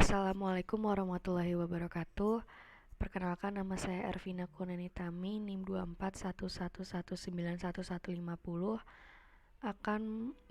Assalamualaikum warahmatullahi wabarakatuh. Perkenalkan, nama saya Ervina Kunenitami, NIM 241111911150, akan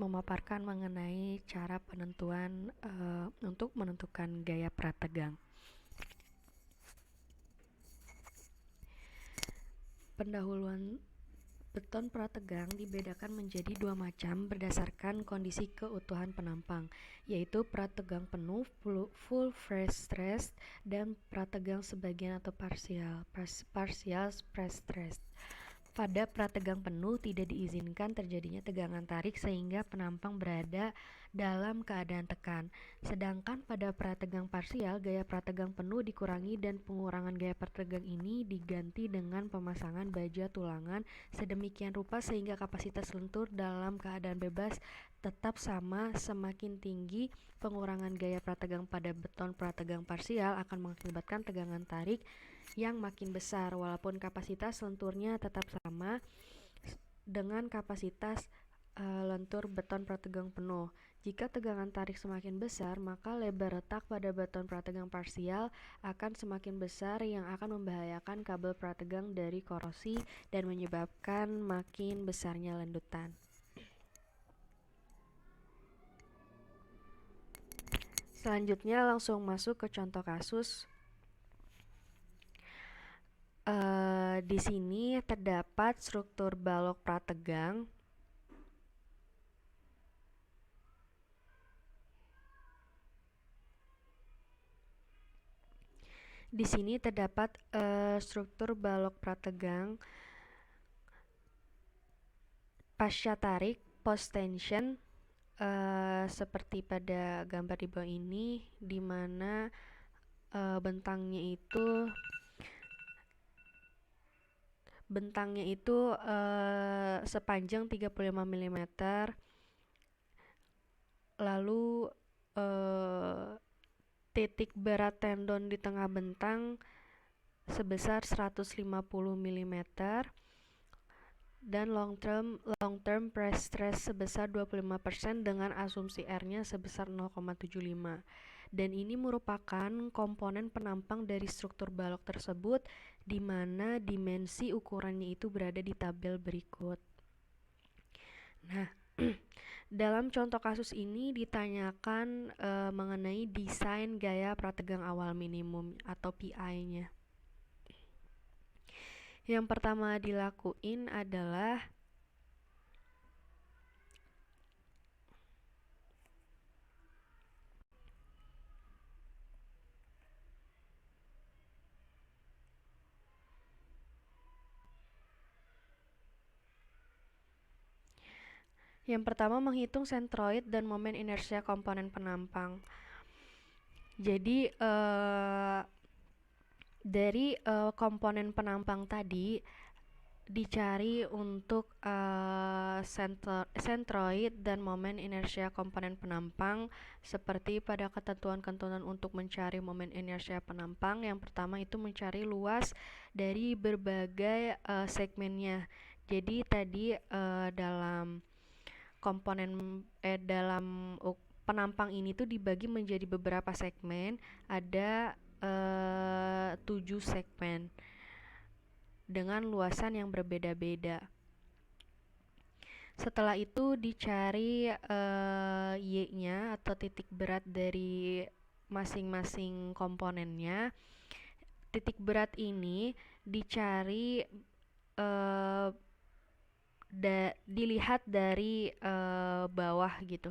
memaparkan mengenai cara penentuan untuk menentukan gaya prategang. Pendahuluan beton prategang dibedakan menjadi dua macam berdasarkan kondisi keutuhan penampang, yaitu prategang penuh full fresh stress dan prategang sebagian atau partial fresh stress. Pada prategang penuh tidak diizinkan terjadinya tegangan tarik sehingga penampang berada dalam keadaan tekan. Sedangkan pada prategang parsial, gaya prategang penuh dikurangi dan pengurangan gaya prategang ini diganti dengan pemasangan baja tulangan sedemikian rupa sehingga kapasitas lentur dalam keadaan bebas tetap sama. Semakin tinggi pengurangan gaya prategang pada beton prategang parsial akan mengakibatkan tegangan tarik yang makin besar walaupun kapasitas lenturnya tetap sama dengan kapasitas lentur beton prategang penuh. Jika tegangan tarik semakin besar, maka lebar retak pada beton prategang parsial akan semakin besar yang akan membahayakan kabel prategang dari korosi dan menyebabkan makin besarnya lendutan. Selanjutnya langsung masuk ke contoh kasus. Di sini terdapat struktur balok prategang struktur balok prategang pasca tarik post tension seperti pada gambar di bawah ini, di mana bentangnya itu sepanjang 35 mm, lalu titik berat tendon di tengah bentang sebesar 150 mm dan long term press stress sebesar 25% dengan asumsi R-nya sebesar 0,75. Dan ini merupakan komponen penampang dari struktur balok tersebut, di mana dimensi ukurannya itu berada di tabel berikut. Nah, dalam contoh kasus ini ditanyakan mengenai desain gaya prategang awal minimum atau PI-nya. Yang pertama dilakuin adalah menghitung sentroid dan momen inersia komponen penampang. Jadi dari komponen penampang tadi dicari untuk sentroid dan momen inersia komponen penampang. Seperti pada ketentuan-ketentuan untuk mencari momen inersia penampang, yang pertama itu mencari luas dari berbagai segmennya. Jadi tadi dalam penampang ini tuh dibagi menjadi beberapa segmen, ada 7 segmen dengan luasan yang berbeda-beda. Setelah itu dicari Y-nya atau titik berat dari masing-masing komponennya. Titik berat ini dicari dilihat dari bawah gitu.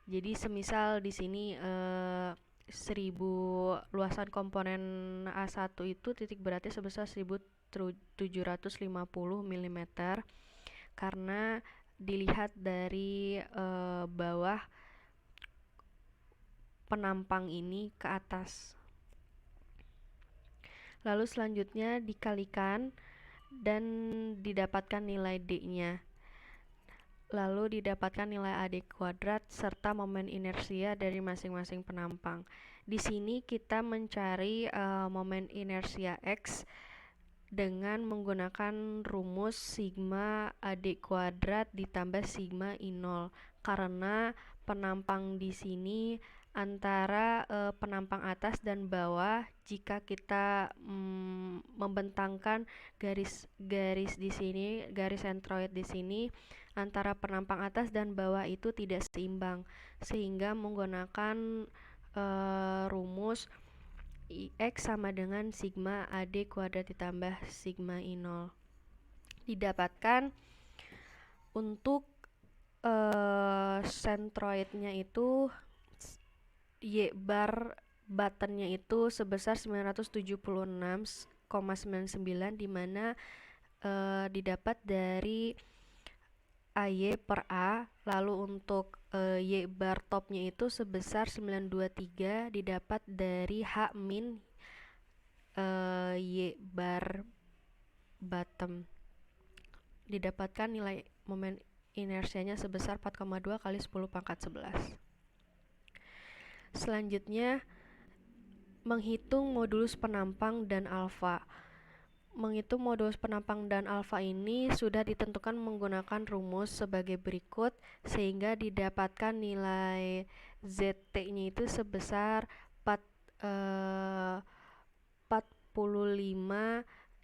Jadi semisal di sini 1000 luasan komponen A1 itu titik beratnya sebesar 1750 mm karena dilihat dari bawah penampang ini ke atas. Lalu selanjutnya dikalikan dan didapatkan nilai D-nya. Lalu didapatkan nilai AD kuadrat serta momen inersia dari masing-masing penampang. Di sini kita mencari momen inersia X dengan menggunakan rumus sigma AD kuadrat ditambah sigma I0, karena penampang di sini antara penampang atas dan bawah jika kita membentangkan garis di sini, garis sentroid di sini antara penampang atas dan bawah itu tidak seimbang, sehingga menggunakan rumus Ix sama dengan sigma AD kuadrat ditambah sigma I0 didapatkan untuk sentroidnya itu Y bar buttonnya itu sebesar 976,99 di mana didapat dari AY per A, lalu untuk Y bar topnya itu sebesar 923 didapat dari H min Y bar bottom, didapatkan nilai momen inersianya sebesar 4,2 kali 10 pangkat 11. Selanjutnya, menghitung modulus penampang dan alfa. Menghitung modulus penampang dan alfa ini sudah ditentukan menggunakan rumus sebagai berikut, sehingga didapatkan nilai ZT-nya itu sebesar 45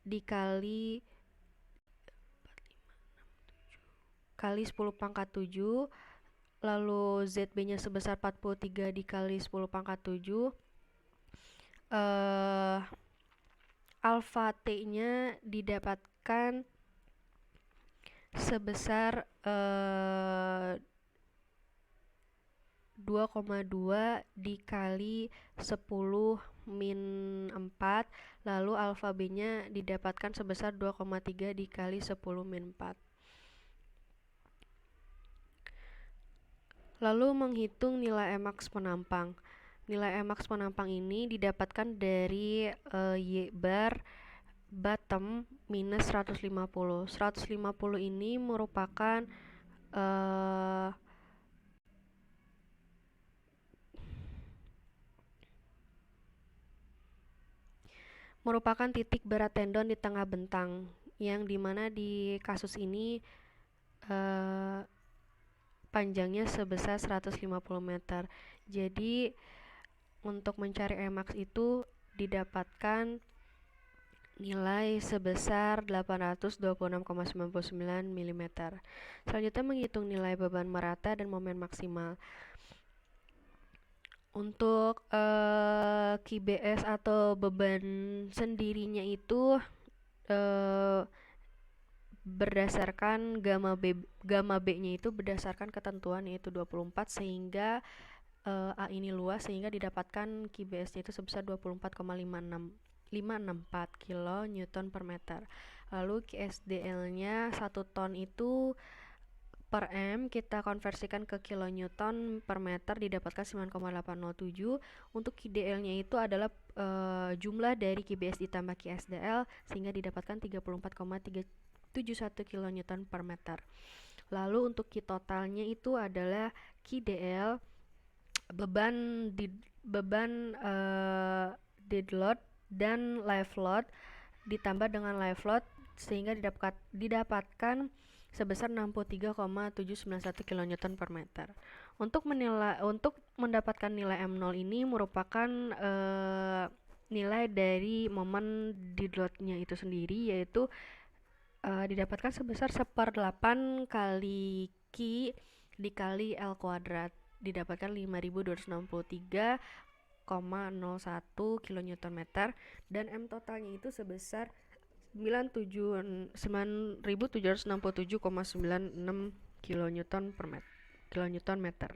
dikali 10 pangkat 7, lalu ZB-nya sebesar 43 dikali 10 pangkat 7. Alfa T-nya didapatkan sebesar 2,2 dikali 10 min 4, lalu alfa B-nya didapatkan sebesar 2,3 dikali 10 min 4. Lalu menghitung nilai Emax penampang. Nilai Emax penampang ini didapatkan dari Y bar bottom minus 150. 150 ini merupakan titik berat tendon di tengah bentang, yang dimana di kasus ini panjangnya sebesar 150 meter. Jadi untuk mencari Emax itu didapatkan nilai sebesar 826,99 mm. Selanjutnya menghitung nilai beban merata dan momen maksimal. Untuk QBS atau beban sendirinya itu berdasarkan gamma B-nya itu berdasarkan ketentuan yaitu 24, sehingga A ini luas sehingga didapatkan QBS-nya itu sebesar 24,564 kN per meter. Lalu QSDL-nya 1 ton itu per M kita konversikan ke kilonewton per meter didapatkan 9,807. Untuk QDL-nya itu adalah jumlah dari QBS ditambah QSDL sehingga didapatkan 34,371 kN per meter. Lalu untuk Q totalnya itu adalah QDL beban dead load dan live load ditambah dengan live load sehingga didapatkan sebesar 63,791 kN per meter. Untuk mendapatkan nilai M0 ini merupakan nilai dari momen dead load-nya itu sendiri, yaitu didapatkan sebesar 1/8 kali Q dikali L kuadrat, didapatkan 5.263,01 kN dan M totalnya itu sebesar 9.767,96 kN meter.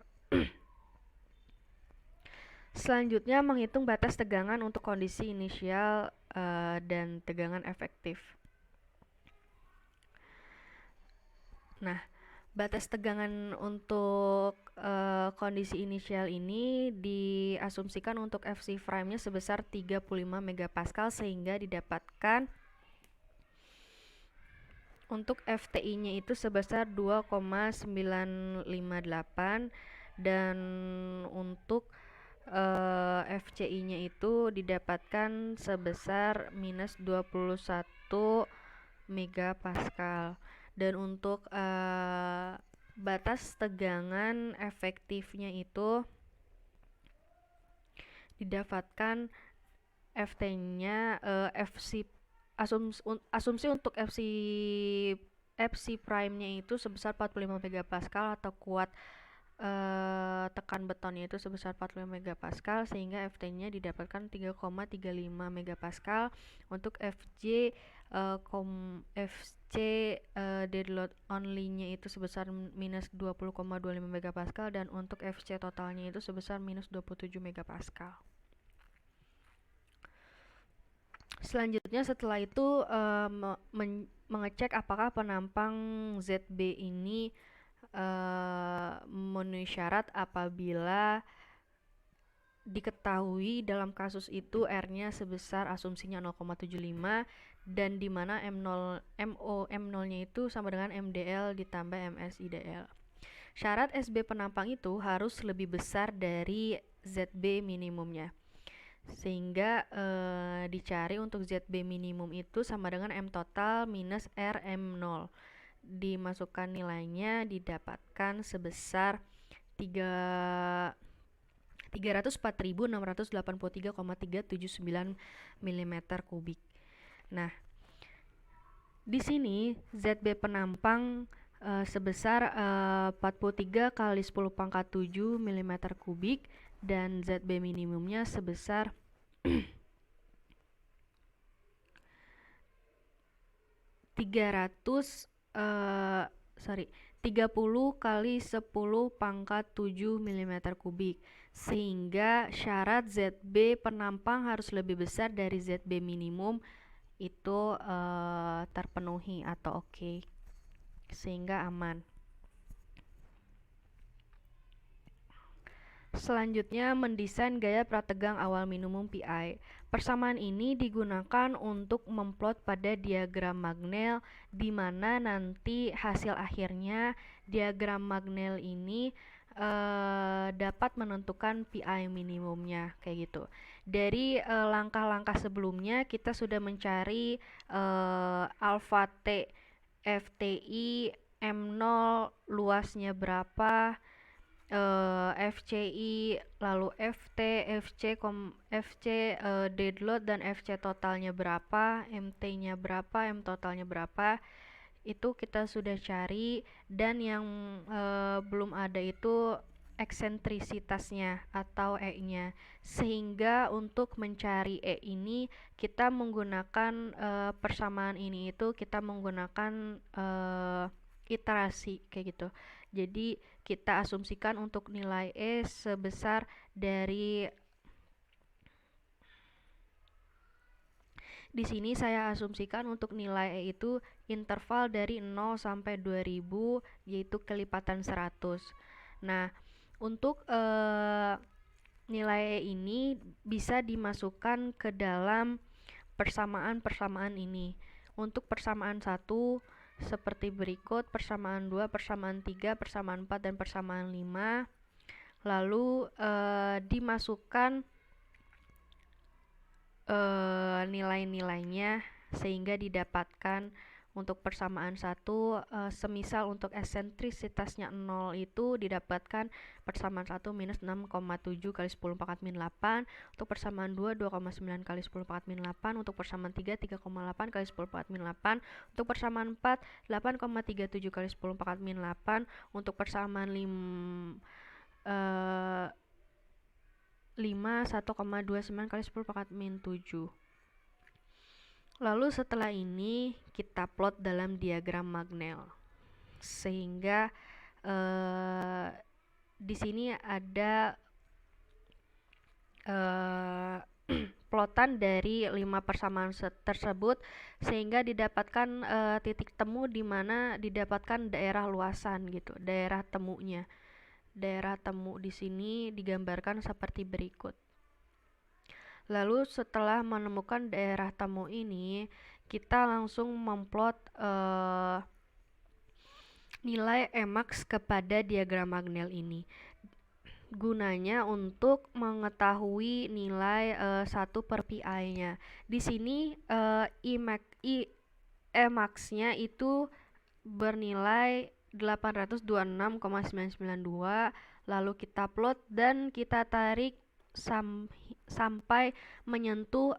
Selanjutnya menghitung batas tegangan untuk kondisi inisial dan tegangan efektif. Nah, batas tegangan untuk kondisi inisial ini diasumsikan untuk Fc prime-nya sebesar 35 MPa sehingga didapatkan untuk FTI-nya itu sebesar 2,958 dan untuk FCI-nya itu didapatkan sebesar minus 21 MPa. Dan untuk batas tegangan efektifnya itu didapatkan Ft-nya asumsi untuk Fc prime-nya itu sebesar 45 megapascal atau kuat tekan betonnya itu sebesar 45 megapascal, sehingga Ft-nya didapatkan 3,35 megapascal. Untuk Fc dead load only-nya itu sebesar minus 20,25 megapascal, dan untuk Fc totalnya itu sebesar minus 27 megapascal. Selanjutnya setelah itu mengecek apakah penampang ZB ini memenuhi syarat apabila diketahui dalam kasus itu R-nya sebesar asumsinya 0,75 dan di mana M0-nya itu sama dengan MDL ditambah MSIDL. Syarat SB penampang itu harus lebih besar dari ZB minimumnya, sehingga dicari untuk ZB minimum itu sama dengan M total minus R M0. Dimasukkan nilainya, didapatkan sebesar 304.683,379 mm kubik. Nah, di sini ZB penampang sebesar 43 kali 10 pangkat 7 mm kubik dan ZB minimumnya sebesar 30 kali 10 pangkat 7 mm kubik, sehingga syarat ZB penampang harus lebih besar dari ZB minimum itu terpenuhi atau oke, sehingga aman. Selanjutnya, mendesain gaya prategang awal minimum PI. Persamaan ini digunakan untuk memplot pada diagram Magnell, di mana nanti hasil akhirnya diagram Magnell ini dapat menentukan PI minimumnya, kayak gitu. Dari langkah-langkah sebelumnya kita sudah mencari alpha T FTI M0 luasnya berapa, FCI, lalu FC dead load dan FC totalnya berapa, MT-nya berapa, M totalnya berapa, itu kita sudah cari. Dan yang belum ada itu eksentrisitasnya atau E-nya, sehingga untuk mencari E ini kita menggunakan persamaan ini itu kita menggunakan iterasi kayak gitu. Jadi kita asumsikan untuk nilai E sebesar dari, di sini saya asumsikan untuk nilai E itu interval dari 0 sampai 2000, yaitu kelipatan 100. Nah, untuk nilai E ini bisa dimasukkan ke dalam persamaan-persamaan ini. Untuk persamaan 1 seperti berikut: persamaan 2, persamaan 3, persamaan 4, dan persamaan 5. Lalu dimasukkan nilai-nilainya sehingga didapatkan untuk persamaan 1 semisal untuk eksentrisitasnya 0 itu didapatkan persamaan 1 minus 6,7 kali 10 pangkat min 8, untuk persamaan 2 2,9 kali 10 pangkat min 8, untuk persamaan 3 3,8 kali 10 pangkat min 8, untuk persamaan 4 8,37 kali 10 pangkat min 8, untuk persamaan 5 1,29 kali 10 pangkat min 7. Lalu setelah ini kita plot dalam diagram Magnell, sehingga di sini ada plotan dari 5 persamaan tersebut, sehingga didapatkan titik temu di mana didapatkan daerah luasan gitu, daerah temunya. Daerah temu di sini digambarkan seperti berikut. Lalu setelah menemukan daerah temu ini, kita langsung memplot nilai Emax kepada diagram Magnell ini. Gunanya untuk mengetahui nilai 1 per PI-nya. Di sini Emax-nya itu bernilai 826,992. Lalu kita plot dan kita tarik sampai menyentuh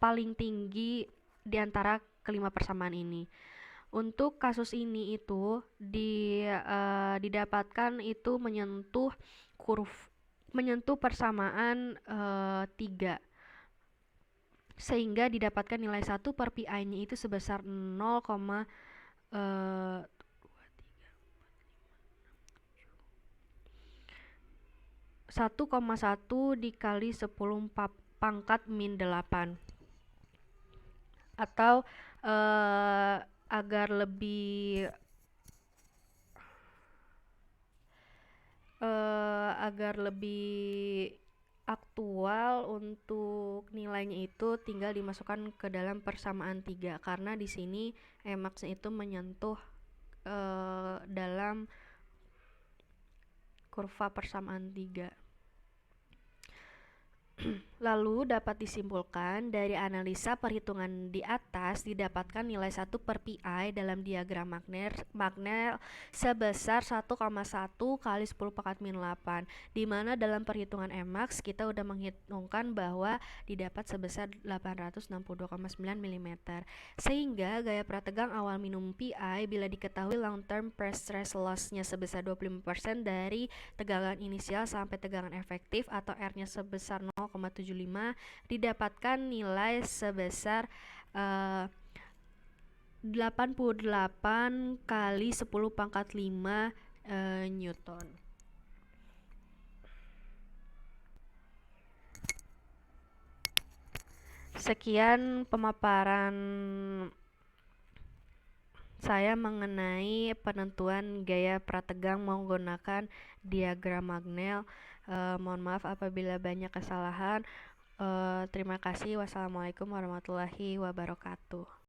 paling tinggi di antara kelima persamaan ini. Untuk kasus ini itu didapatkan itu menyentuh persamaan 3, sehingga didapatkan nilai 1 per pi-nya itu sebesar 1,1 dikali 10 pangkat min 8, atau agar lebih aktual untuk nilainya itu tinggal dimasukkan ke dalam persamaan 3, karena di sini Emax itu menyentuh dalam kurva persamaan 3. Lalu dapat disimpulkan dari analisa perhitungan di atas didapatkan nilai 1 per pi dalam diagram Magnel sebesar 1,1 kali 10 pangkat min 8, di mana dalam perhitungan Emax kita udah menghitungkan bahwa didapat sebesar 862,9 mm, sehingga gaya prategang awal minimum pi bila diketahui long term stress loss-nya sebesar 25% dari tegangan inisial sampai tegangan efektif atau R-nya sebesar 0,75, didapatkan nilai sebesar 88 kali 10 pangkat 5 Newton. Sekian pemaparan saya mengenai penentuan gaya prategang menggunakan diagram Magnel. Mohon maaf apabila banyak kesalahan. Terima kasih. Wassalamualaikum warahmatullahi wabarakatuh.